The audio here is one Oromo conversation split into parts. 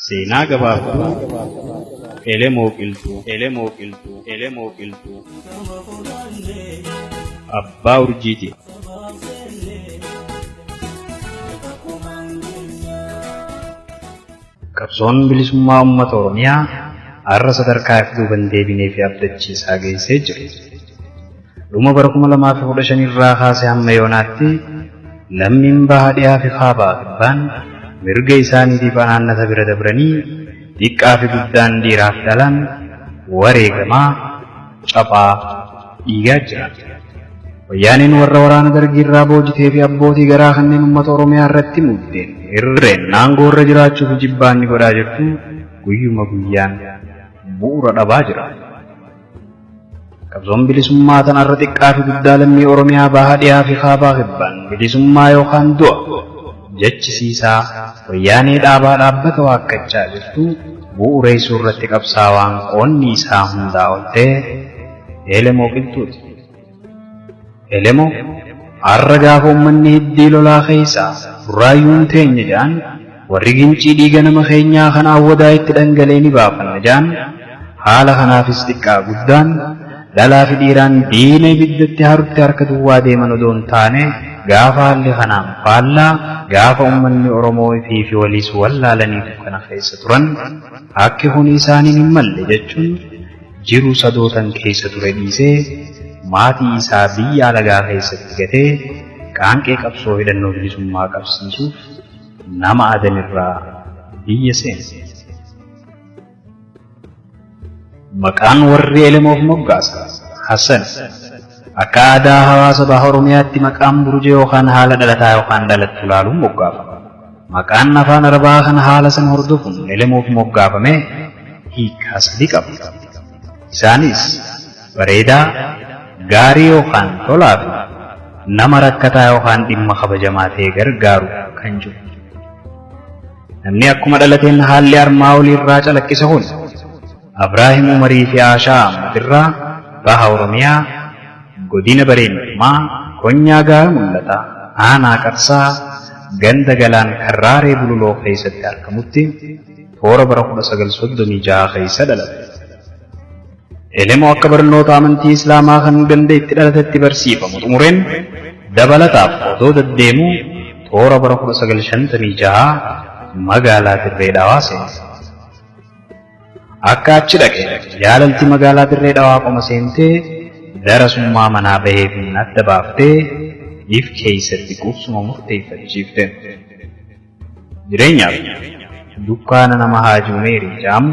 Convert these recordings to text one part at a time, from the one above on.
Seenaa gabaabduu Elemoo Qilxuu Abbaa Urjiiti. Qabsoon bilisummaa uummata Oromiyaa har'a sadarkaa iftuu deebinee fi abdachiisaa geessee jira. Dhuma bara 2015 irraa kaasee hamma yoonaatti lammiin bahaa dhiyaa fi kaabaa kibbaan mirga isaaniitiif anaannata bira dabranii xiqqaa fi guddaan dhiiraaf dhalaan wareegamaa caphaa dhiigaa jira. Wayyaaniin warra waraana dargii irraa boojitee fi abbootii garaa kanneen uummata Oromiyaa irratti muddeen irreen naangoo irra jiraachuuf jibbaan ni godhaa jirtu guyyuma guyyaan bu'uura dhabaa jira. Qabsoon bilisummaa tanarra xiqqaa fi guddaa lammii Oromiyaa bahaa dhiyaa fi kaabaa kibbaan bilisummaa yookaan du'a jechisiisaa wayyaanee dhaabaa dhaabbata waakkachaa jirtu bu'uureessuu irratti qabsaawaan qoonni isaa hundaa ol ta'e Elemoo Qilxuuti. Elemoo har'a gaafa uummanni hiddii lolaa keessaa burraayyuun teenya jedhan warri gincii dhiiga nama keenyaa kan awwadaa itti dhangalee ni baafanna jedhan haala kanaafis xiqqaa guddaan dhalaa fi dhiiraan diina ibiddatti harutti harka duwwaa deeman odoo hin taane gaafa haalli kanaan faallaa gaafa uummanni Oromoo fi waliis wallaalaniitu kana keessa turan akki kun isaaniin hin malle jechuun jiru sadootan keessa ture dhiisee maatii isaa biyya alagaa keessatti gatee qaanqee qabsoo hidhannoo bilisummaa qabsiisuuf nama adan irraa biyya seene. Maqaan warri Elemoof moggaasa Hassan. Akka aadaa hawaasa baha Oromiyaatti maqaan burjee yookaan haala dhalataa yookaan dhalattu ilaaluun moggaafama. Maqaan afaan Arabaa kan haala san hordofuun Elemoof moggaafame hiikaa sadii qaba. Isaanis bareedaa, gaarii yookaan tolaa fi nama rakkataa yookaan dhimma kabajamaa ta'e gargaaru kan jiru. Namni akkuma dhalateen haalli armaa olii irraa calaqqisa kun Abraahim Umarii fi Aashaa Ahmadirraa baha Oromiyaa godina Bareenumaa Konyaa Gaara Mul'ataa aanaa Qarsaa ganda Galaan Karraaree Bululoo keessatti argamutti toora bara 1936 keessa dhalate. Elemoo akka barnoota amantii Islaamaa kan ganda itti dhalatetti barsiifamu xumureen dabalataaf otoo deddeemuu toora bara 1956 magaalaa Dirree Dhawaa seene. Akka achi dhaqee jaalalti magaalaa Dirree Dhawaa qoma seentee darasummaa manaa bahee fi adda baaftee if keessatti qubsuma murteeffachiifte. Jireenyaaf dukkaana nama Haajuu Meerii jedhamu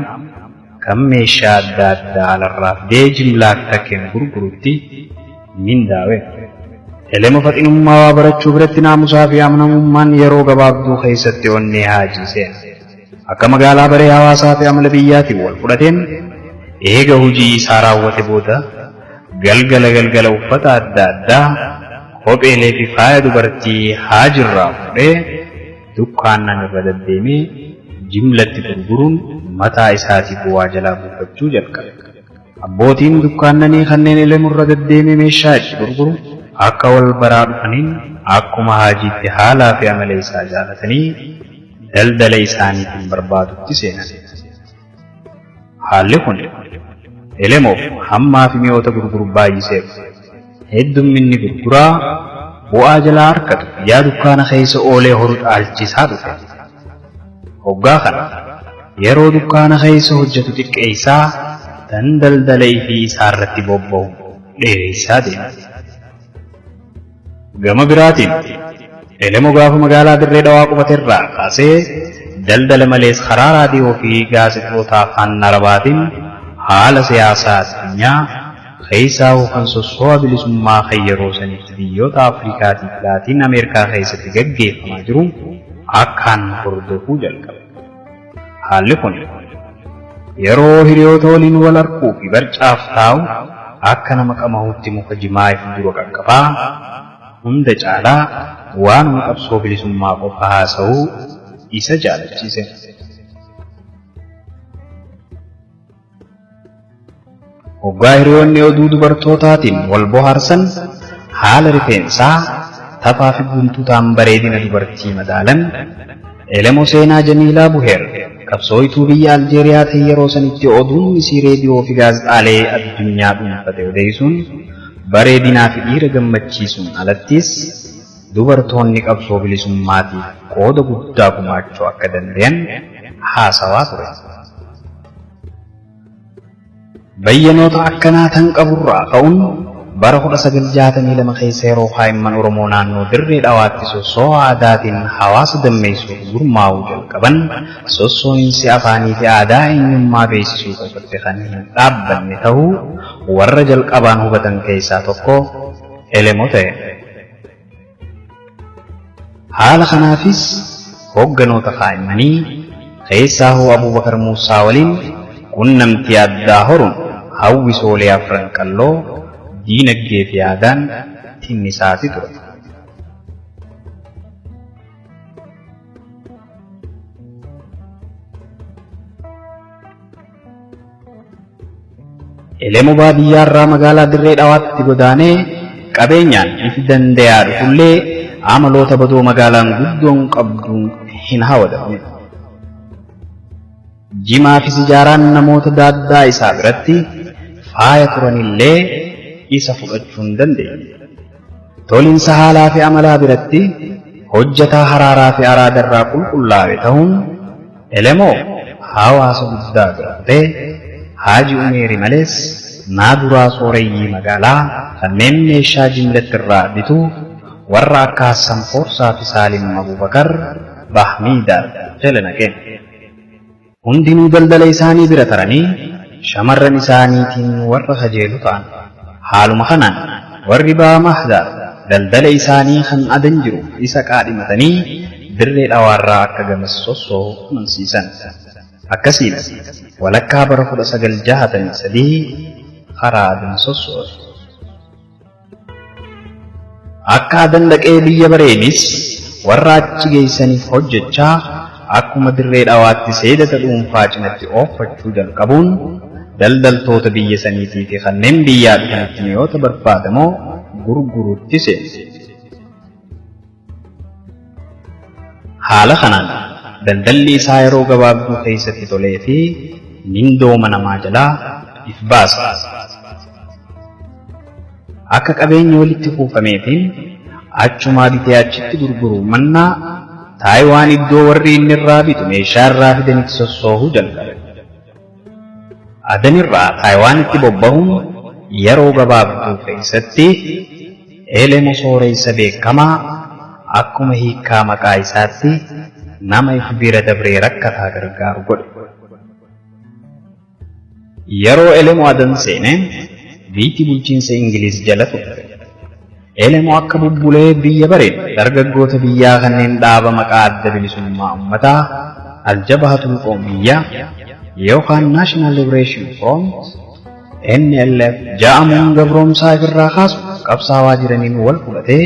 kan meeshaa adda addaa alarraa fidee jimlaatti takkeen gurgurutti mindaawe. Elemoo faxinummaa waa barachuu biratti naamusaa fi amanamummaan yeroo gabaabduu keessatti onnee haajii seena. Akka magaalaa baree hawaasaa fi amala biyyaatiin wal fudhateen eega hojii isaa raawwate booda galgala uffata adda addaa kopheelee fi faaya dubartii haajirraa fuudhee dukkaannan irra deddeemee jimlatti gurguruun mataa isaatii bu'aa jalaa buufachuu jalqabe. Abbootiin dukkaannanii kanneen Elemoo irra deddeemee meeshaa itti gurguru akka wal baraa dhufaniin akkuma haajiitti haalaa fi amala isaa jaalatanii daldala isaaniitiin barbaadutti seenan. Haalli kun Elemoof hammaa fi mi'oota gurguru baay'iseef heddumminni gurguraa bu'aa jalaa harkatu yaa dukkaana keessa oolee horu dhaalchisaa dhufe. Hoggaa kana yeroo dukkaana keessa hojjetu xiqqeessaa tan daldala ifii isaa irratti bobba'u dheeressaa deema. Gama biraatiin Elemoo gaafa magaalaa Dirree Dhawaa qubateerraa kaasee daldala malees karaa raadiyoo fi gaazexoota afaan Arabaatiin haala siyaasaa addunyaa keessaa kan sossoo'a bilisummaa kan yeroo sanitti biyyoota Afrikaa fi Laatiin Ameerikaa keessatti gaggeeffamaa jiru akkaan hordofuu jalqabe. Haalli kun yeroo hiriyoota waliin wal arguu fi barcaaf taa'u akka nama qamahuutti muka jimaa fi dura qaqqabaa hunda caalaa waanuma qabsoo bilisummaa qofa haasa'uu isa jaalachiise. Hoggaa hiriyoonni oduu dubartootaatiin wal bohaarsan haala rifeensaa taphaa fi guntuutaan bareedina dubartii madaalan Elemoo seenaa Jamiilaa Buheer qabsooytuu biyya Aljeeriyaa ta'e yeroo sanitti oduun isii reediyoo fi gaazexaalee addunyaa dhuunfate odeessuun bareedinaa fi dhiira gammachiisuun alattis dubartoonni qabsoo bilisummaatiif qooda guddaa gumaachuu akka danda'an haasawaa ture. Bayyanoota akkanaa tan qaburraa ka'uun bara 1962 keessa yeroo kaa'imman Oromoo naannoo Dirree Dhawaatti sossoo aadaatiin hawaasa dammeessuuf gurmaa'uu jalqaban sossoo'insi afaanii fi aadaa eenyummaa beeksisuu keessatti kan hin dhaabbanne ta'uu warra jalqabaan hubatan keessaa tokko Elemoo ta'e. Haala kanaafis hoogganoota kaa'immanii keessaa hoo Abubakar Muusaa waliin qunnamtii addaa horuun hawwisoolee afran qalloo diinagdee fi aadaan tinnisaati ture. Elemoo baadiyyaarraa magaalaa Dirree Dhawaatti godaanee qabeenyaan ifi danda'aa dhufullee amaloota badoo magaalaan guddoon qabduun hin hawwatamne. Jimaa fi sijaaraan namoota daaddaa isaa biratti faaya turanillee isa fudhachuu hin dandeenye. Toliinsa haalaa fi amalaa biratti hojjetaa haraaraa fi araadarraa qulqullaa'e ta'uun Elemoo hawaasa guddaa biratti Haaji Umeeri malees naaduraa sooreyyii magaalaa kanneen meeshaa jimlatti irraa bitu warra akka Hassan Foorsaa fi Saalim Abubakar Bahmiidaan jala naqeen. Hundinuu daldala isaanii bira taranii shamarran isaaniitiin warra kajeelu ta'an. Haaluma kanaan warri Baa Mahdaar daldala isaanii kan adan jiru isa qaadhimatanii Dirree Dhawaarraa akka gamas sossoo amansiisan. Akkasiin walakkaa bara 1963 karaa adan sossoo. Akka adan dhaqee biyya bareenis warra achi geessaniif hojjechaa akkuma Dirree Dhawaatti seedata dhuunfaa cinatti ooffachuu jalqabuun daldaltoota biyya saniitii fi kanneen biyyaa dhufanitti mi'oota barbaadamoo gurguruutti seene. Haala kanaan daldalli isaa yeroo gabaabduu keessatti tolee fi mindooma namaa jalaa if baasa. Akka qabeenyi walitti kuufameetiin achumaa bitee achitti gurguru mannaa Taayiwaan iddoo warri inni irraa bitu meeshaa irraa fidanitti sossoosuu jalqabe. Adanirraa Taayiwaanitti bobbahuun yeroo gabaabduu keessatti Elemoo sooressa beekamaa akkuma hiikaa maqaa isaatti nama if bira dabree rakkataa gargaaru godhe. Yeroo Elemoo adan seene biyyi bulchiinsa Ingiliiz jala turte. Elemoo akka bubbulee biyya bareen dargaggoota biyyaa kanneen dhaaba maqaa adda bilisummaa uummataa Aljabahatul Qoomiyyaa yookaan National Liberation Front NLF ja'amuun gabroomsaa ofirraa kaasu qabsaawaa jiraniin wal fudhatee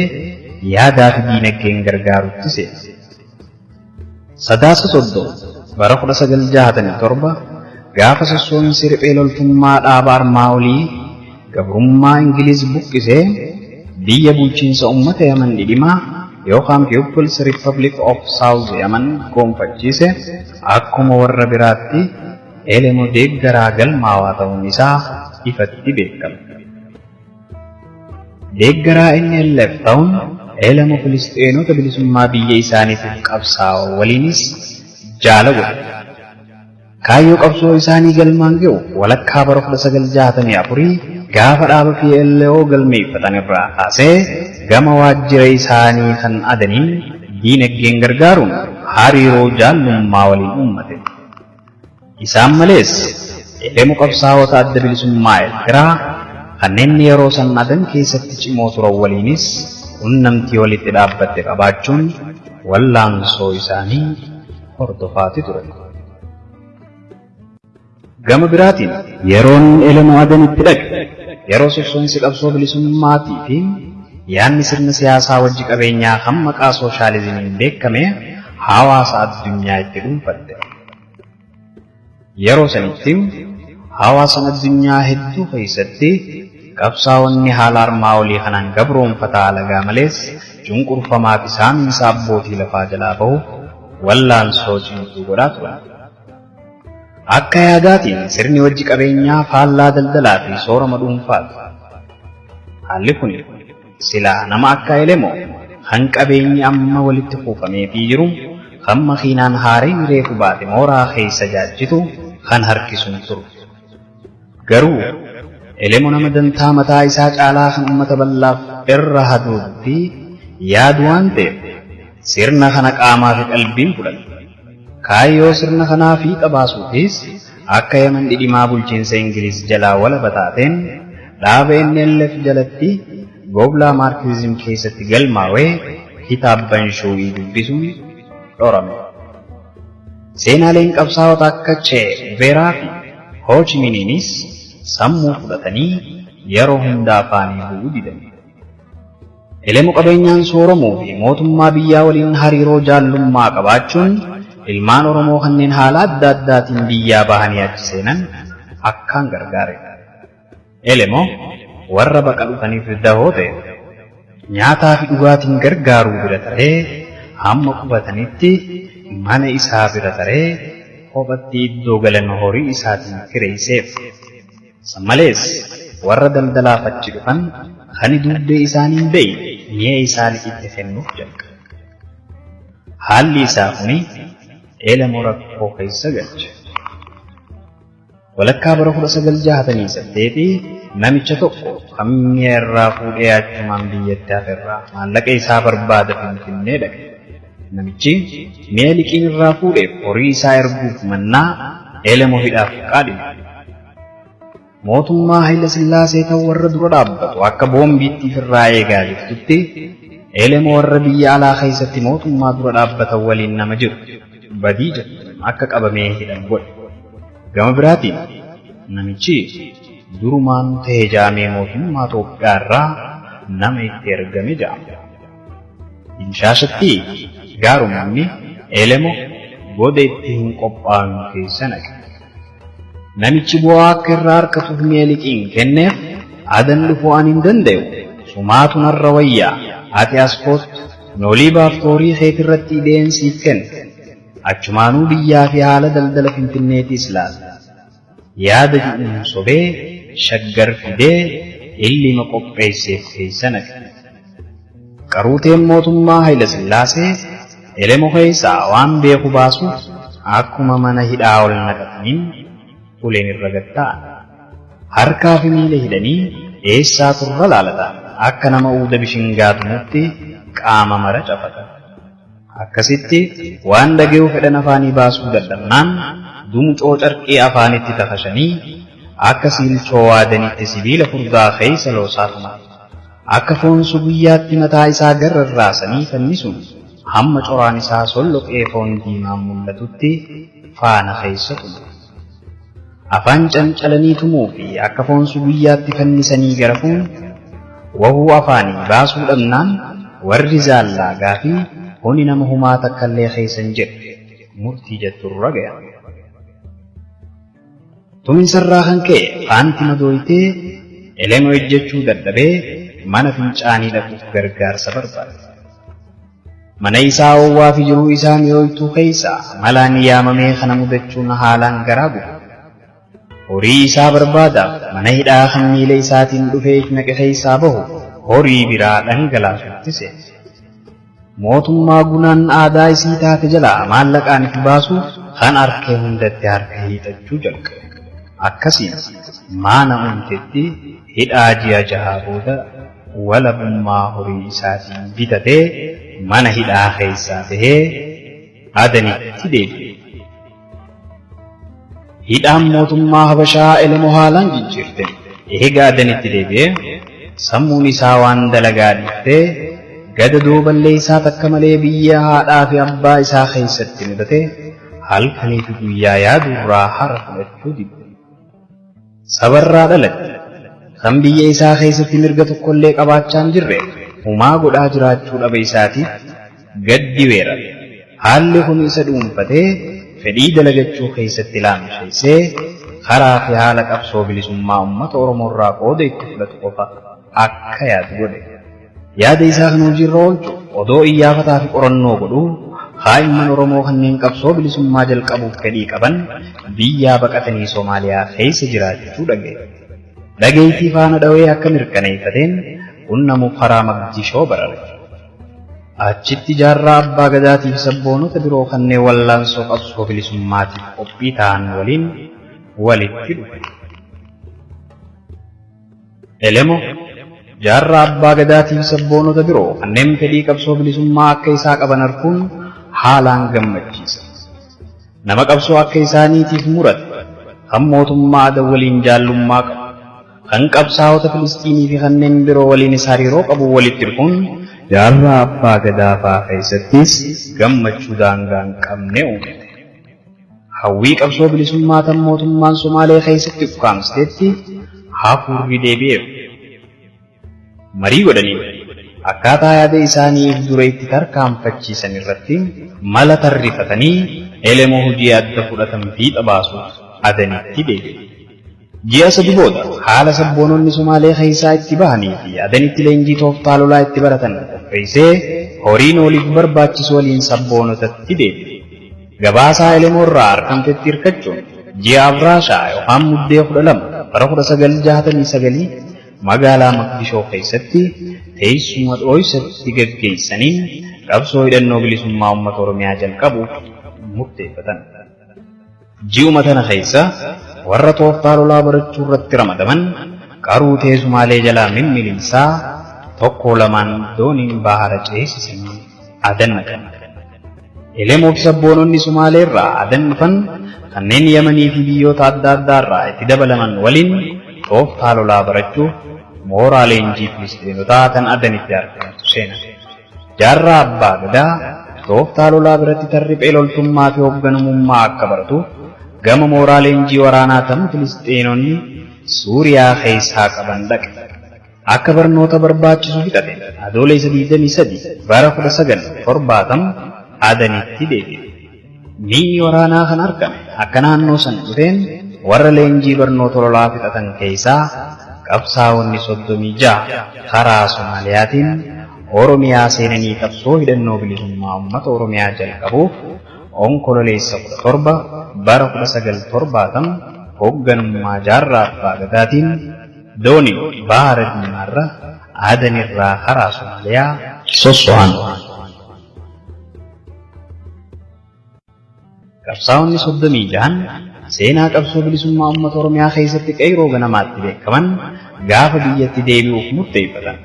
yaadaa fi diinagdeen gargaarutti seene. Sadaasa 30 bara 1967 gaafa sossoonsi riphee loltummaa dhaaba armaa olii gabrummaa Ingiliiz buqqisee biyya bulchiinsa uummata Yaman dhidhimaa yookaan People's Republic of South Yemen gonfachiise akkuma warra biraatti Elemoo deeggaraa galmaawaa ta'uun isaa ifatti beekama. Deeggaraa NLF ta'uun Elemoo Filisxeenota bilisummaa biyya isaaniitiif qabsaa'oo waliinis jaala godhe. Kaayyoo qabsoo isaanii galmaan ga'u walakkaa bara 1964 gaafa dhaaba PLO galmeeffatan irraa kaasee gama waajjira isaanii kan adaniin diinagdeen gargaaruun hariiroo jaallummaa waliin uummate. Isaan malees Elemoo qabsaa'ota adda bilisummaa Eertiraa kanneen yeroo san adan keessatti cimoo turan waliinis qunnamtii walitti dhaabbatte qabaachuun wallaansoo isaanii hordofaati ture. Gama biraatiin yeroon Elemoo adanitti dhaqe yeroo sossoonsi qabsoo bilisummaatii fi yaanni sirna siyaasaa wajji qabeenyaa kan maqaa sooshaalizimiin beekame hawaasa addunyaa itti dhuunfatte. Yeroo sanitti hawaasan addunyaa hedduu keessatti qabsaa'onni haala armaa olii kanaan gabroonfataa alagaa malees cunqurfamaa fi saamiinsa abbootii lafaa jalaa bahuuf wallaansoo cimtuu godhaa turan. akka yaadaatiin sirni wajji qabeenyaa faallaa daldalaa fi soorama dhuunfaati. Haalli kun silaa nama akka Elemoo kan qabeenyi amma walitti kuufamee fi jiru kan makiinaan haareen reefu baate mooraa keessa jaajitu kan harkisuun turu. Garuu Elemoo nama dantaa mataa isaa caalaa kan uummata bal'aaf irra haduutti yaadu waan ta'eef sirna kana qaamaa fi qalbiin fudhate. Kaayyoo sirna kanaa fiixa baasuufis akka Yemen dhidhimaa bulchiinsa Ingiliz jalaa walaba taateen dhaaba NLF jalatti gooblaa maarkizim keessatti galmaawee kitaabban shuuyii dubbisuun dhorame. Seenaaleen qabsaa'ota akka Che Gueveraa fi Ho Chi Minhis sammuu fudhatanii yeroo hunda afaanii bu'uu didan. Elemoo qabeenyaan sooramuu fi mootummaa biyyaa waliin hariiroo jaallummaa qabaachuun ilmaan Oromoo kanneen haala adda addaatiin biyyaa bahanii achi seenan akkaan gargaare. Elemoo warra baqa dhufaniif dahoo ta'e nyaataa fi dhugaatiin gargaaruu bira taree hamma qubatanitti mana isaa bira taree kophatti iddoo galan horii isaatiin kireesseef. Malees warra daldalaaf achi dhufan kan dugdee isaaniin ba'i mi'a isaanii itti kennuuf jalqabe. Haalli isaa kuni Elemoo rakkoo keessa galche. Walakkaa bara 1968 namicha tokko kan mi'a irraa fuudhee achumaan biyyatti hafeerraa maallaqa isaa barbaada Finfinnee dhaqe. Namichi mi'a liqiin irraa fuudheef horii isaa erguuf mannaa Elemoo hidhaaf qaadhime. Mootummaa Haayila Sillaasee ta'u warra dura dhaabbatu akka boombiitti ofirraa eegaa jirtutti Elemoo warra biyya alaa keessatti mootummaa dura dhaabbatan waliin nama jiru badii jedhu akka qabamee hidhan godhe. Gama biraatiin namichi durumaan ta'ee jaamee mootummaa Itoophiyaa irraa nama itti ergame jaama. Inshaashatti gaarummaanni Elemoo goda itti hin qophaa'in keessa naqe. Namichi bu'aa akka irraa harkatuuf mi'a liqiin kenneef adan dhufuu ani hin danda'u sumaatu narra wayyaa ati as kootu noolii baaftoorii keet irratti ideensiif kenna. Achumaanuu biyyaa fi haala daldala Finfinneetiis laata. Yaada jedhuun sobee shaggar fidee illima qopheesseef keessa naqe. Qaruuteen mootummaa Haayila Sillaasee Elemoo keessaa waan beeku baasuuf akkuma mana hidhaa ol naqataniin uleen irra gattaa. Harkaa fi miila hidhanii eessaa turra laalata akka nama uuda bishingaa tumutti qaama mara cafata. Akkasitti waan dhaga'uu fedhan afaanii baasuu dadhabnaan dumcoo carqee afaanitti tafashanii akka siilchoo waadanitti sibiila furdaa keessa loosaatuma. Akka foonsu guyyaatti mataa isaa garrarraasanii fannisuun hamma coraan isaa solloqee foon diimaan mul'atutti faana keessa tumu. Afaan cancalanii tumuu fi akka foonsu guyyaatti fannisanii garafuun wahuu afaanii baasuu dhabnaan warri zaallaagaa fi honi nama humaa takkallee keessan jedhu murtii jetturra gaya. Tuminsarraa kan ka'e faanti madooyitee Elemoo ejjechuu dadhabee mana fincaanii dhaquuf gargaarsa barbaade. Mana isaa oowwaa fi jiruu isaa mi'ooytuu keessaa malaan yaamamee kana mudachuun haalaan garaa guba. Horii isaa barbaadaaf mana hidhaa kan miila isaatiin dhufee naqe keessaa bahu horii biraa dhangalaasutti seene. Mootummaa gunaan aadaa isii taate jalaa maallaqaan itti baasuuf kan harkee hundatti harka hiixachuu jalqabe. Akkasiin maana uumtetti hidhaa ji'a 6 booda walabummaa horii isaatiin bitatee mana hidhaa keessaa bahee adanitti deebi'e. Hidhaan mootummaa Habashaa Elemoo haalaan jijjiirte. Eegaa adanitti deebi'ee sammuun isaa waan dalagaa dhiiftee gada dooballee isaa takka malee biyya haadhaa fi abbaa isaa keessatti mudate halkanii fi guyyaa yaadurraa hara fudhachuu dibde. Sabarraa dhalate kan biyya isaa keessatti mirga tokkollee qabaachaa hin jirre humaa godhaa jiraachuu dhabe isaatiif gaddi weerare. Haalli kun isa dhuunfatee fedhii dalagachuu keessatti laamsheessee karaa fi haala qabsoo bilisummaa uummata Oromoo irraa qooda itti fudhatu qofa akka yaadu godhe. Yaada isaa kan hojiirra oolchu odoo iyyaafataa fi qorannoo godhuu qaa'imman Oromoo kanneen qabsoo bilisummaa jalqabuuf fedhii qaban biyyaa baqatanii Soomaaliyaa keessa jiraachuu dhaga'e. Dhageettii faana dhawee akka mirkaneeffateen qunnamuuf karaa Mogadishoo barare. Achitti jaarraa abbaa gadaatii fi sabboonota biroo kanneen wallaansoo qabsoo bilisummaatiif qophii ta'an waliin walitti dhufe. Elemoo jaarraa abbaa gadaatii fi sabboonota biroo kanneen fedhii qabsoo bilisummaa akka isaa qaban arguun haalaan gammachiisa. Nama qabsoo akka isaaniitiif murate kan mootummaa ada waliin jaallummaa qabu kan qabsaa'ota Filistiinii fi kanneen biroo waliinis hariiroo qabu walitti dhufuun jaarraa abbaa gadaafaa keessattis gammachuu daangaa hin qabne uume. Hawwii qabsoo bilisummaa tan mootummaan Somaalee keessatti ukkaamsiteetti hafuurri deebi'eera. Marii godhanii akkaataa yaada isaaniif dura itti tarkaanfachiisan irratti mala tarrifatanii Elemoo hojii adda fudhatan fiixa baasuuf adanitti deebi'e. Ji'a sadi booda haala sabboononni Somaalee keessaa itti bahanii fi adanitti leenjii tooftaa lolaa itti baratan qopheessee horiin waliif barbaachisu waliin sabboonotatti deebi'e. Gabaasaa Elemoo irraa argamtetti hirkachuun ji'a Abraashaa yookaan muddee 12 bara 1969 magaalaa Mogadishoo keessatti teessuma dhooysatti gaggeessaniin qabsoo hidhannoo bilisummaa uummata Oromiyaa jalqabuuf murteeffatan. Ji'uma tana keessa warra tooftaa lolaa barachuu irratti ramadaman qaruutee Sumaalee jalaa mimmilinsaa tokko lamaan dooniin bahara ceesisanii adan naqan. Elemoo fi sabboononni Sumaalee irraa adan dhufan kanneen Yamanii fi biyyoota adda addaa irraa itti dabalaman waliin tooftaa lolaa barachuuf mooraa leenjii Filistiinotaa tan adanitti argamtu seenan. Jaarraa abbaa gadaa tooftaa lolaa biratti tarriphee loltummaa fi hoogganamummaa akka baratuuf gama mooraa leenjii waraanaa tan Filistiinonni Suuriyaa keessaa qaban dhaqe. Akka barnoota barbaachisu fixate adoolessa 23 bara 1970 adanitti deebi'e. Mi'i waraanaa kan argame akka naannoo san dhufeen warra leenjii barnoota lolaa fixatan keessaa qabsaa'onni 36 karaa Somaaliyaatiin Oromiyaa seenanii qabsoo hidhannoo bilisummaa uummata Oromiyaa jalqabuuf onkololeessa 17 bara 1970 hoogganummaa jaarraa abbaa gadaatiin dooniin bahara diimaarra adanirraa karaa Somaaliyaa sosso'an. Qabsaa'onni 36 seenaa qabsoo bilisummaa uummata Oromiyaa keessatti qeyroo ganamaatti beekaman gaafa biyyatti deebi'uuf murteeffatan.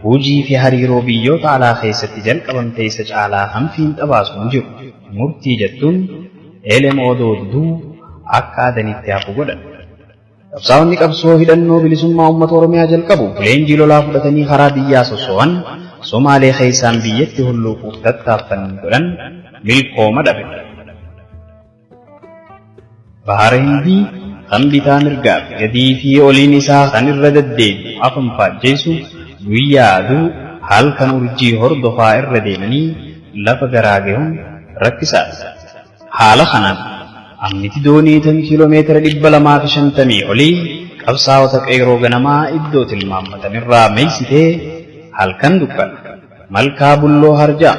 Hojii fi hariiroo biyyoota alaa keessatti jalqabamte isa caalaa hanfiin xabaasuun jiru. Murtii jettuun Elemoo doodduu akka adanitti hafu godhan. Qabsaa'onni qabsoo hidhannoo bilisummaa uummata Oromiyaa jalqabuuf leenjii lolaa fudhatanii karaa biyyaa sosso'an Somaalee keessaan biyyatti hulluuquuf tattaaffanii godhan milkooma dhabe. Bahara Hindii kan bitaa mirgaa gadii fi oliin isaa kan irra deddeebi'u afaan faajjeessu guyyaa aduu halkan urjii hordofaa irra deemanii lafa garaa gahuun rakkisaadha. Haala kanaan ammiti doonii tan kiiloomeetira 250 olii qabsaa'ota qeyroo ganamaa iddoo tilmaammatan irraa meeysitee halkan dukkana malkaa bulloo harjaa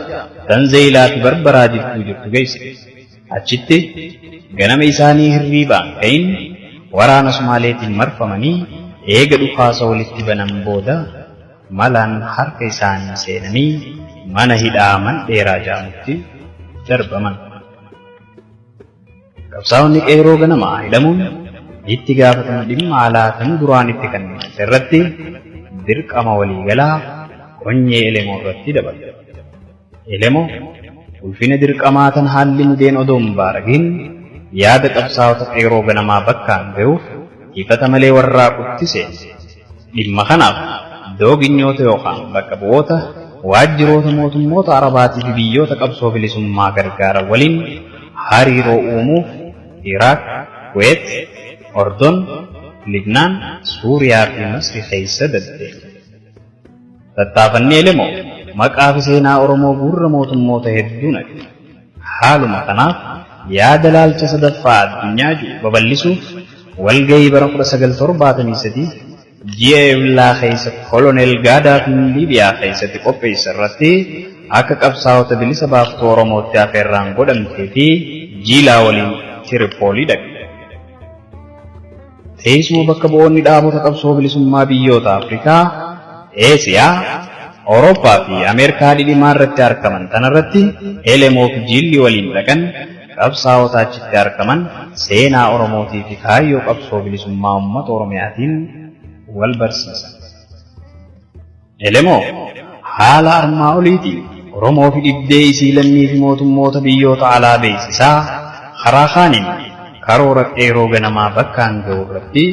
tan zeeyilaa fi barbaraa jirtu geessite. Achitti ganama isaanii hirriibaan ka'in waraana Somaaleetiin marfamanii eega dhukaasa walitti banan booda malaan harka isaanii seenanii mana hidhaa Mandheeraa jedhamutti darbaman. Qabsaa'onni qeyroo ganamaa hidhamuun itti gaafatama dhimma alaa kan duraan itti kenname irratti dirqama waliigalaa qonyee Elemoo irratti dabale. Elemoo ulfina dirqamaa tan haalli mudeen odoo hin baaragiin yaada qabsaa'ota qeyroo ganamaa bakkaan ga'uuf ifata malee warraa quttise. Dhimma kanaaf dooginyoota yookaan bakka bu'oota waajjiroota mootummoota Arabaatii fi biyyoota qabsoo bilisummaa gargaaran waliin hariiroo uumuuf Iraaq, Kuwait, Ordon, Libnaan, Suuriyaa fi Masri keessa deddeeme. Tattaafannii Elemoo maqaa fi seenaa Oromoo gurra mootummoota hedduu naqe. Haaluma kanaaf yaada laalcha sadaffaa addunyaa jiru babal'isuuf walgahii bara 1973 ji'a Eblaa keessatti koloneel Gaadaafiin Liibiyaa keessatti qopheesse irratti akka qabsaa'ota bilisa baaftuu Oromootti afeerraan godhamtee fi jiilaa waliin Tiripoolii dhaqe. Teessuma bakka bu'oonni dhaabota qabsoo bilisummaa biyyoota Afrikaa, Eesiyaa, Awurooppaa fi Ameerikaa dhidhimaa irratti argaman tanarratti Elemoo fi jiilli waliin dhaqan qabsaa'ota achitti argaman seenaa Oromootii fi kaayyoo qabsoo bilisummaa uummata Oromiyaatiin wal barsiisan. Elemoo haala armaa oliitiin Oromoo fi dhibdee isii lammii fi mootummoota biyyoota alaa beeksisaa karaa kaaniin karoora dheeroo ganamaa bakkaan ga'u irratti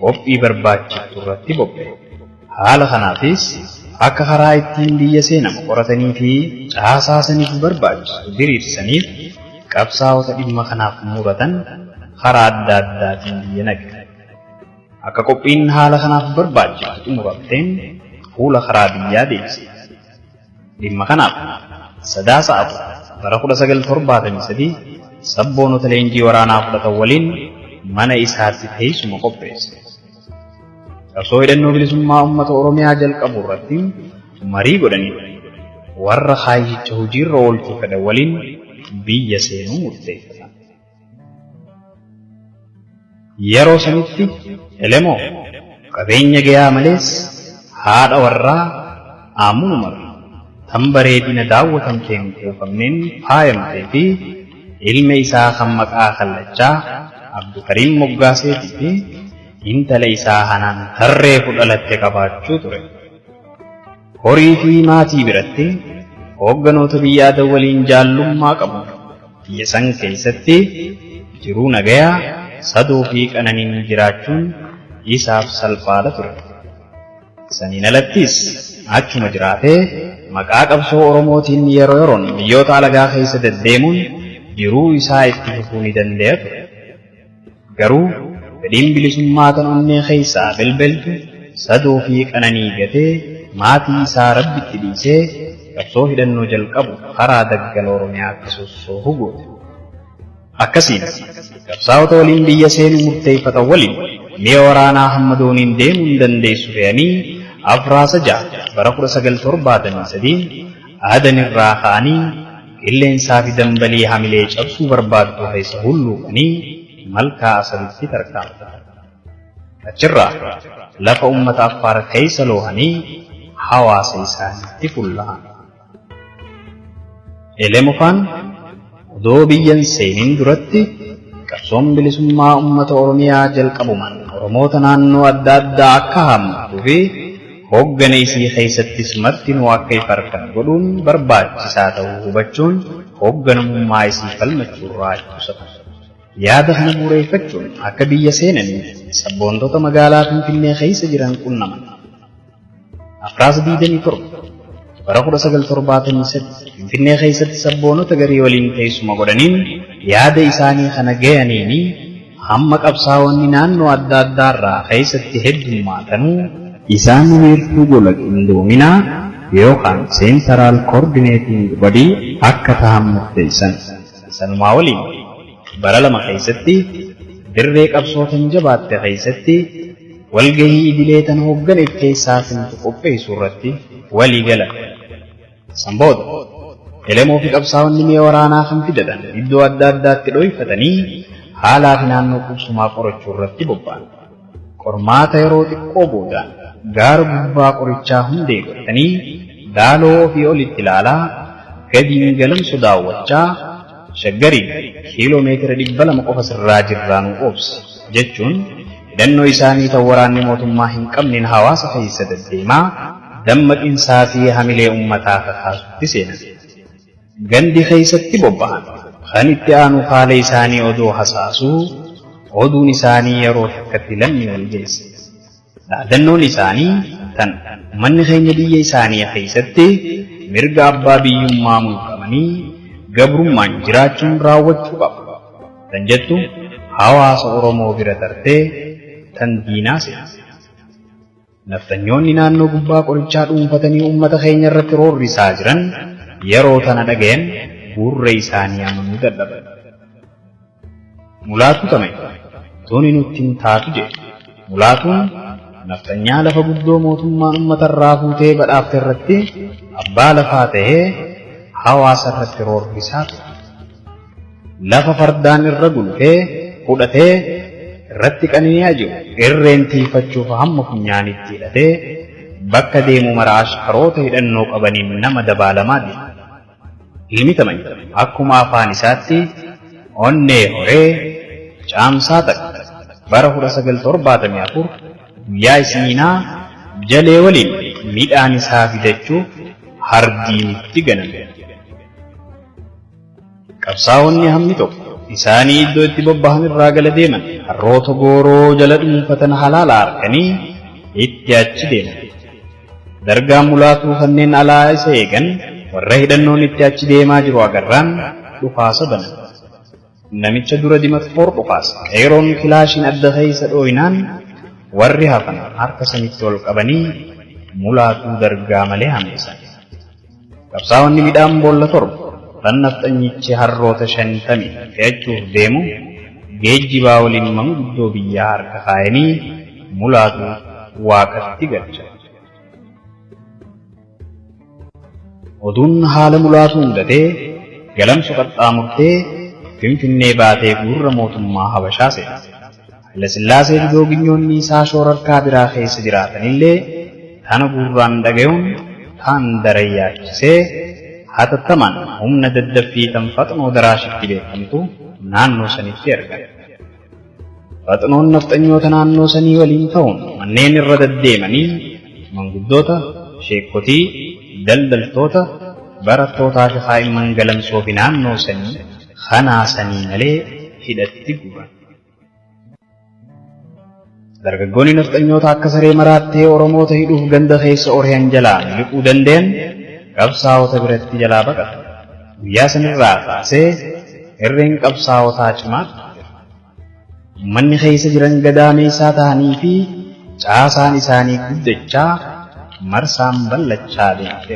qophii barbaachiftu irratti bobba'e. Haala kanaafis akka karaa ittiin biyya seenamu qoratanii fi caasaasaniif barbaachisu diriirsaniif qabsaa'ota dhimma kanaaf muratan karaa adda addaatiin biyya naqe. Akka qophiin haala kanaaf barbaachisu xumuramteen fuula karaa biyyaa deebise. Dhimma kanaaf Sadaasa Afur bara 1973 sabboonota leenjii waraanaa fudhatan waliin mana isaatti teessuma qopheesse. Qabsoo hidhannoo bilisummaa uummata Oromiyaa jalqabu irratti marii godhanii warra kaayyicha hojiirra oolchuu fedhan waliin biyya seenuu murteeffatan. Yeroo sanitti Elemoo qabeenya gayaa malees haadha warraa Aamunu tan bareedina daawwatamteen kuufamneen faayamtee fi ilma isaa kan maqaa kallachaa Abdukariim Moggaaseetii fi intala isaa Hanaan tarree fudhalatte qabaachuu ture. Horii fi maatii biratti hoogganoota biyyaa waliin jaallummaa qabu. Biyya san keessatti jiruu nagayaa sadoo fi qananiin jiraachuun isaaf salphaadha ture. Saniin alattis achuma jiraatee maqaa qabsoo Oromootiin yeroo yeroon biyyoota alagaa keessa deddeemuun jiruu isaa itti fufuu ni danda'a ture. Garuu fedhiin bilisummaa tan onnee keessaa bilbiltu sadoo fi qananii gatee maatii isaa Rabbitti dhiisee qabsoo hidhannoo jalqabu karaa daggala Oromiyaa akka sossoobu goote. Akkasiin qabsaa'ota waliin biyya seenuu murteeffatan waliin mi'a waraanaa hamma dooniin deemuu hin dandeessu fe'anii Afraasa 6 bara 1973 aadan irraa ka'anii qilleensaa fi dambalii hamilee cabsuu barbaaddu keessa hulluuqanii malkaa Asabitti tarkaanfatan. Achirraa lafa uummata Affaar keessa loohanii hawaasa isaaniitti fullahan. Elemofaan odoo biyyan seeniin duratti qabsoon bilisummaa uummata Oromiyaa jalqabuman Oromoota naannoo adda addaa akka haammatuu fi hooggana isii keessattis martinuu akka ifarkan godhuun barbaachisaa ta'uu hubachuun hoogganamummaa isii falmachuurraa ittisata. Yaada kana bu'uureeffachuun akka biyya seenanii sabboontota magaalaa Finfinnee keessa jiran qunnaman. Afraasa 27 bara 1973 Finfinnee keessatti sabboonota garii waliin teessuma godhaniin yaada isaanii kana ga'aniini hamma qabsaa'onni naannoo adda addaarraa keessatti heddummaatan isaan wiirtuu gola qindoominaa yookaan seentaraal koordineeting badii akka ta'an murteessan. Sanumaa waliin bara lama keessatti dirree qabsootan jabaatte keessatti walgahii idilee tan hoogganeef keessaa fintu qopheessuu irratti walii galan. Sanbooda Elemoo fi qabsaa'onni mi'a waraanaa kan fidatan iddoo adda addaatti dho'ifatanii haalaa fi naannoo qubsumaa qorachuu irratti bobba'an. Qormaata yeroo xiqqoo boodaan gaara gubbaa qorichaa hundee godhatanii daaloo ofii olitti ilaalaa gadiin galamsu daawwachaa shaggariin kiiloomeetira 200 qofa sirraa jirraa nu oobsi jechuun hidhannoo isaanii ta'u waraanni mootummaa hin qabneen hawaasa keessa deddeemaa dammaqinsaa fi hamilee uummataa kakaasutti seenan. Gandi keessatti bobba'an kan itti aanu haala isaanii odoo hasaasuu oduun isaanii yeroo takkatti lammii wal geesse. Dhaadannoon isaanii tan manni keenya biyya isaanii keessatti mirga abbaa biyyummaa mulqamanii gabrummaan jiraachuun raawwachuu qabu. Tan jettu hawaasa Oromoo bira tartee tan diinaa seente. Naftanyoonni naannoo gubbaa qorichaa dhuunfatanii uummata keenya irratti roorrisaa jiran yeroo tana dhagayan gurra isaanii amanuu dadhaban. Mulaatu tame tuni nutti hin taatu jedhe. Mulaatuun naftanyaa lafa guddoo mootummaan uummata irraa fuutee badhaafte irratti abbaa lafaa ta'ee hawaasa irratti roorrisaa ture. Lafa fardaan irra gulufee fudhatee irratti qaniyaa jiru irreen tiifachuuf hamma funyaanitti hidhatee bakka deemu maraa ashkaroota hidhannoo qabaniin nama dabaalamaa deema. Ilmi Tamany akkuma afaan isaatti onnee horee caamsaa takka bara 1974 guyyaa Isniinaa jalee waliin midhaan isaa fidachuuf hardiinitti ganame. Qabsaa'onni hammi tokko isaanii iddoo itti bobbahan irraa gala deeman harroota gooroo jala dhuunfatan halaala arganii itti achi deeman. Dargaan mulaatuu kanneen alaa isa eegan warra hidhannoon itti achi deemaa jiru agarraan dhukaasa banan. Namicha dura dimatfoor dhukaasa qeeroon kilaashiin adda keessa dhooyinaan warri hafan harka sanitti ol qabanii mulaatuu dargaa malee hambisan. Qabsaa'onni midhaan boolla torba kan nafxanyichi harroota 50 fe'achuuf deemu geejjibaa waliin manguddoo biyyaa harka kaayanii mulaatuu waaqatti galchan. Oduun haala mulaatuu mudatee galamsu qaxxaamurtee Finfinnee baatee gurra mootummaa Habashaa seene. Hayilasillaasee dogoggoonni isaa shoorarkaa biraa keessa jiraatanillee tana gurraan dhaga'uun taan darayyaachisee hatattamaan humna daddaffii tan faxnoo daraashitti beekamtu naannoo sanitti ergan. Faxnoon nafxanyoota naannoo sanii waliin ta'uun manneen irra deddeemanii manguddoota, sheekotii, daldaltoota, barattootaa fi kaa'imman galamsoo fi naannoo sanii kanaa sanii malee hidhatti guban. Dargaggoonni nafxanyoota akka saree maraattee Oromoota hidhuuf ganda keessa oriyan jalaa miliquu danda'an qabsaa'ota biratti jalaa baqatan. Guyyaa sanirraa kaasee irreen qabsaa'otaa cimaa ture. Uummanni keessa jiran gadaameessaa ta'anii fi caasaan isaanii guddachaa marsaan ballachaa deemte.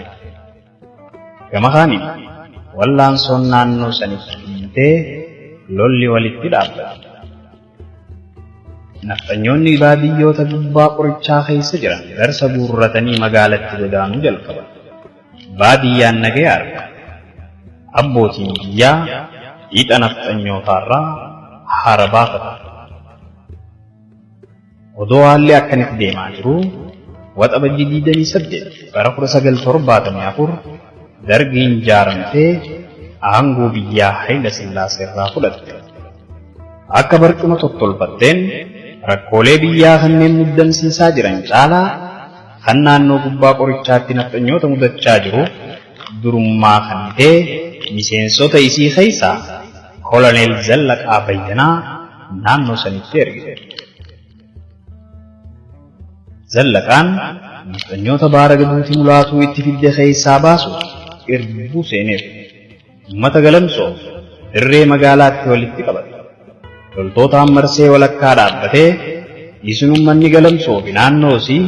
Gama kaaniin wallaansoon naannoo sanitti himtee lolli walitti dhaabbate. Nafxanyoonni baadiyyoota gubbaa qorichaa keessa jiran darsa guurratanii magaalatti godaanuu jalqaban. Baadiyyaan nagee arga. Abbootiin biyyaa dhiixa nafxanyootaarraa hara baafata. Odoo haalli akkanitti deemaa jiru waxabajjii 28 bara 1974 dargiin ijaaramtee aangoo biyyaa Hayilasillaasee irraa fudhatte. Akka barcuma tottolfatteen rakkoolee biyyaa kanneen muddamsiisaa jiran caalaa kan naannoo gubbaa qorichaatti nafxanyoota mudachaa jiru durummaa kan ta'e miseensota isii keessaa Koloneel Zallaqaa Bayyanaa naannoo sanitti ergite. Zallaqaan nafxanyoota baara gaduutii mulaatuu itti fidde keessaa baasuuf irbuu seeneef uummata galamsoo dirree magaalaatti walitti qabate. Loltootaan marsee walakkaa dhaabbatee isin uummanni galamsoo fi naannoo isii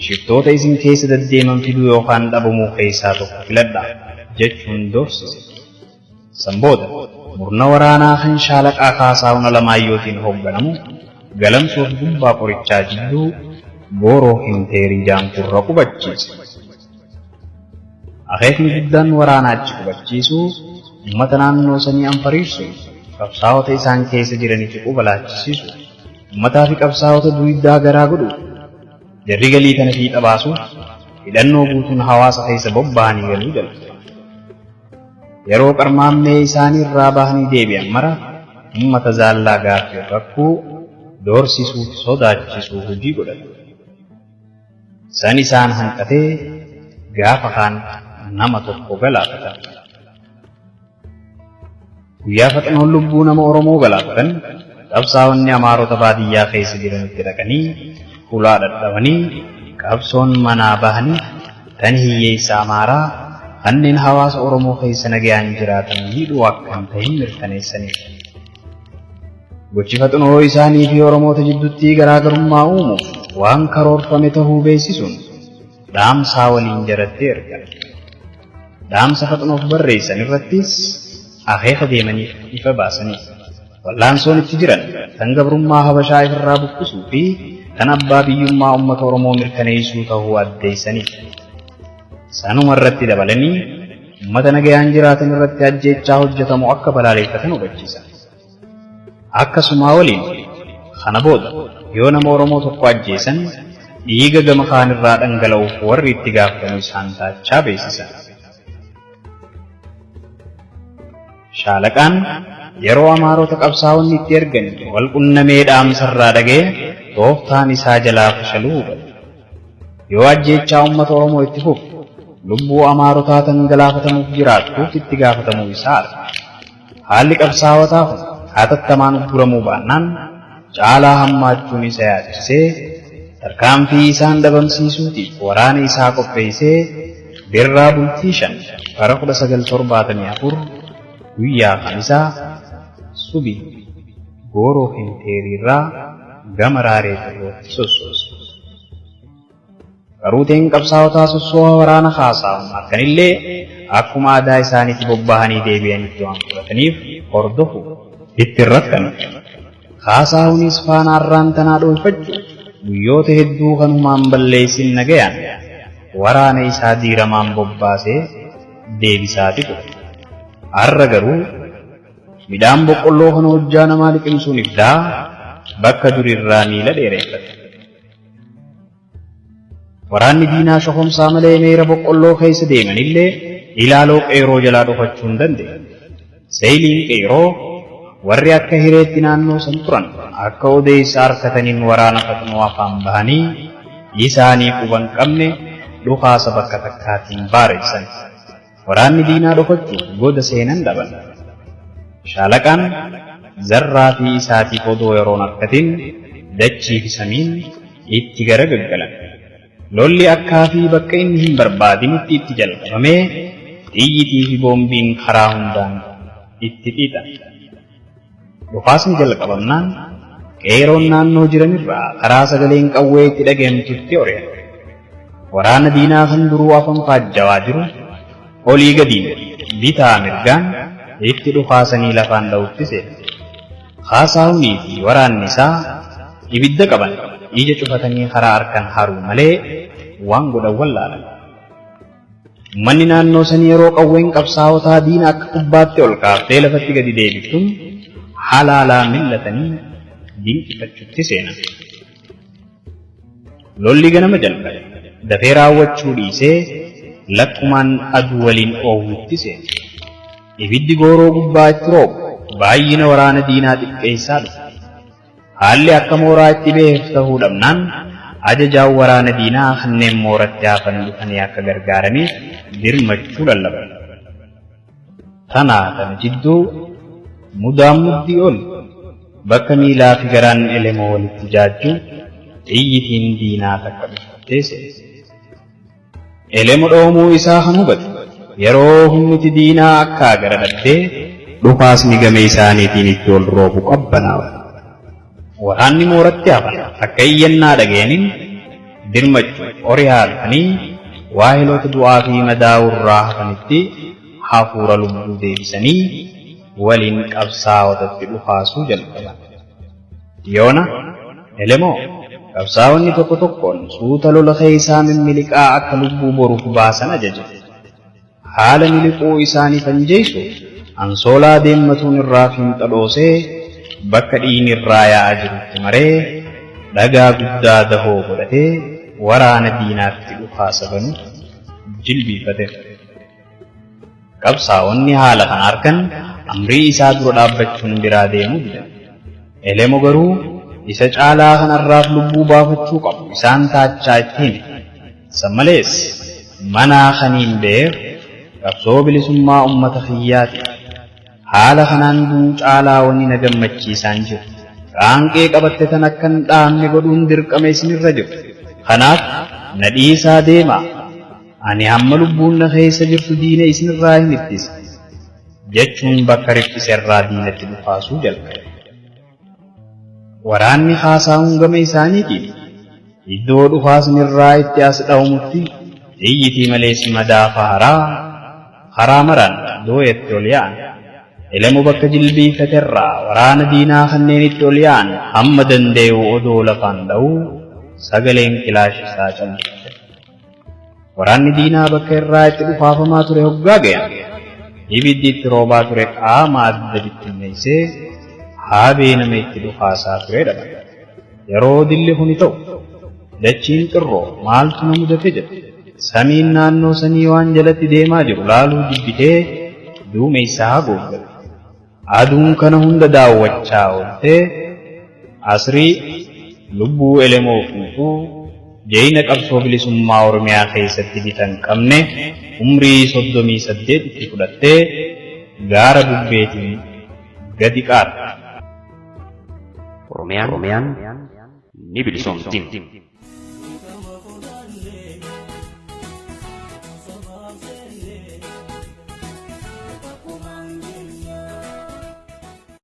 shiftoota isin keessa deddeeman fiduu yookaan dhabamuu keessaa tokko filadhaa jechuun doorsise. Sanbooda murna waraanaa kan shaalaqaa Kaasaahun Alamaayyootiin hoogganamu galamsoo fi gubbaa qorichaa jidduu gooroo Hinteerii Jaankurra qubachiise. Akeekni guddaan waraanaa achi qubachiisuu uummata naannoo sanii anfariirsuun qabsaa'ota isaan keessa jiranitti qubalaachisiisu uummataa fi qabsaa'ota duwiddaa garaa godhu jarri galii kana fiixa baasuuf hidhannoo guutuun hawaasa keessa bobba'anii galuu jalqabu. Yeroo qarmaammee isaanii irraa bahanii deebi'an mara uummata zaallaa gaaffii rakkoo doorsisuu fi sodaachisuu hojii godhatu. San isaan hanqatee gaafa kaan nama tokko galaafatan. Guyyaa faxnoon lubbuu nama Oromoo galaafatan qabsaa'onni Amaarota baadiyyaa keessa jiranitti dhaqanii hulaa dhadhabanii qabsoon manaa bahanii tan hiyyeessa Amaaraa kanneen hawaasa Oromoo keessa nagayaan jiraatan hidhuu akka hin ta'in mirkaneessaniif. Gochi faxnoo isaanii fi Oromoota jidduutti garaagarummaa uumuuf waan karoorfame ta'uu beeksisuun dhaamsaa waliin jaratti ergan. Dhaamsa faxnoof barreessan irrattis akeeka deemaniif ifa baasanii wallaansoon itti jiran kan gabrummaa Habashaa irraa buqqisuu fi kan abbaa biyyummaa uummata Oromoo mirkaneessuu ta'uu addeessanii. Sanuma irratti dabalanii ummata nagayaan jiraatan irratti ajjeechaa hojjetamu akka balaaleffatan hubachiisa. Akkasuma waliin kana booda yoo nama Oromoo tokko ajjeesan dhiiga gama kaan irraa dhangala'uuf warri itti gaafatamu isaan taachaa beeksisan. Shaalaqaan yeroo Amaarota qabsaa'onni itti ergan wal qunnamee dhaamsarraa dhagee tooftaan isaa jalaa fashaluu hubate. Yoo ajjeechaa uummata Oromoo itti fufu lubbuu Amaarotaa dhangalaafatamuuf jiraattuuf itti gaafatamuu isaa arga. Haalli qabsaa'otaa kun hatattamaan uguramuu baannaan caalaa hammaachuun isa yaadchisee tarkaanfii isaan dhabamsiisuutiif waraana isaa qopheessee birraa bultii 5 bara 1974 guyyaa kamisaa subii gooroo hinteeriirraa gama raaree tirootti sossoosu. Qaruuteen qabsaa'otaa sossooha waraana haasa'uun akkanillee akkuma aadaa isaaniitti bobbahanii deebi'anitti waan fudhataniif hordofu itti rakkan. Haasa'uunis faanaarraan tanaa dhoolfachuun guyyoota hedduu kanumaan balleessin nagayaan waraana isaa diiramaan bobbaasee deebisaati ture. Har'a garuu midhaan boqqolloo kana hojjaa namaa liqimsuun ibdaa bakka durirraa miila dheereffate. Waraanni diinaa shokomsaa malee meera boqqolloo keessa deemanillee ilaaloo qeeroo jalaa dhokachuu hin dandeenye. Seeyiliin qeeroo warri akka hireetti naannoo san turan akka odeessa harkataniin waraana faxinoo afaan bahanii isaanii quban qabne dhukaasa bakka takkaatiin baareessan. Waraanni diinaa dhokachuuf goda seenan dhaban. Shaalaqaan zarraa fi isaatiif odoo yeroon harkatiin dachii fi samiin itti garagaggalan. Lolli akkaa fi bakka inni hin barbaadinitti itti jalqabamee xiyyitii fi boombiin karaa hundaan itti xiixan. Dhukaasni jalqabamnaan qeeroon naannoo jiranirraa karaa sagaleen qawwee itti dhaga'amtutti ori'an. Waraana diinaa kan duruu afaan faajjawaa jiru olii gadi bitaa mirgaan itti dhukaasanii lafaan dha'utti seene. Haasaa'unii fi waraanni isaa ibidda qaban ija cufatanii karaa harkan haruu malee waan godhan wallaalan. Uummanni naannoo sanii yeroo qawween qabsaa'otaa diina akka kubbaatti ol kaaftee lafatti gadi deebiftuun halaalaa millatanii dinqifachuutti seenan. Lolli ganama jalqabe dafee raawwachuu dhiisee lakkumaan aduu waliin oowwitti seene. Ibiddi gooroo gubbaa itti roobu baay'ina waraana diinaa xiqqeessaa dhufe. Haalli akka mooraa itti beef ta'uu dhabnaan ajajaan waraana diinaa kanneen mooratti hafan dhufanii akka gargaaraniif dirmachuu lallaban. Tana jidduu mudaan muddii ol bakka miilaa fi garaan elemoo walitti jaajju xiyyitiin diinaa takka dhufattee seene. Elemo dhoomuu isaa kan hubate yeroo humniti diinaa akka gara dhabdee dhukaasni game isaaniitiin itti ol roobu qabbanaa'a. Waraanni mooratti hafan akka iyyannaa dhageenin dirmachuun horii haalanii waahiloota du'aa fi madaa'urraa hafanitti hafuura lubbuu deebisanii waliin qabsaa'otatti dhukaasuu jalqaban. Yoona elemoo qabsaa'onni tokko tokkoon suuta lola keessaa mimmiliqaa akka lubbuu boruuf baasan ajaje. Haala miliquu isaanii fanjeessuuf ansoolaa deemmatuun irraa fiinxaloosee bakka dhiigni irraa yaa'aa jirutti maree dhagaa guddaa dahoo godhatee waraana diinaatti dhukaasa banuuf jilbiifate. Qabsaa'onni haala kana argan amrii isaa dura dhaabbachuun biraa deemuu didan. Elemo garuu isa caalaa kanarraaf lubbuu baafachuu qabu isaan taachaa itti hime. Sammalees manaa kaniin beer qabsoo bilisummaa ummata kiyyaati. Haala kanaan duu caalaa wanni na gammachiisaan jiru. Qaanqee qabatte tan akkan dhaamne godhuun dirqama isinirra jiru. Kanaaf na dhiisaa deemaa. Ani hamma lubbuun na keessa jirtu diina isinirraa hin ittisa jechuun bakka riffiserraa diinatti dhukaasuu jalqabe. Waraanni haasaa'uun gama isaaniitiin iddoo dhukaasnirraa itti as dha'umutti xiyyitii malees madaafa haraa maraan dooyetti ol yaa'an. Elemu bakka jilbiifaterraa waraana diinaa kanneen itti ol yaa'an hamma danda'u odoo lafaan dha'uu sagaleen kilaash isaa calqifate. Waraanni diinaa bakka irraa itti dhufaafamaa ture hoggaa ga'an. Ibiddi itti roobaa ture qaama adda bittinneessee haabee nama itti dhufaasaa turedha. Yeroo dilli kuni ta'u dachiin xirroo maaltu na mudate jedha. Samiin naannoo sanii waan jalatti deemaa jiru laaluu jibbitee duumessaa haguuggate. Aduun kana hunda daawwachaa ooltee asrii lubbuu elemoo fuutuu jeeyina qabsoo bilisummaa Oromiyaa keessatti bitan qabne umrii 38 itti fudhattee gaara bubbeetiin gadi qaadde. Oromiyaan ni bilisoomti.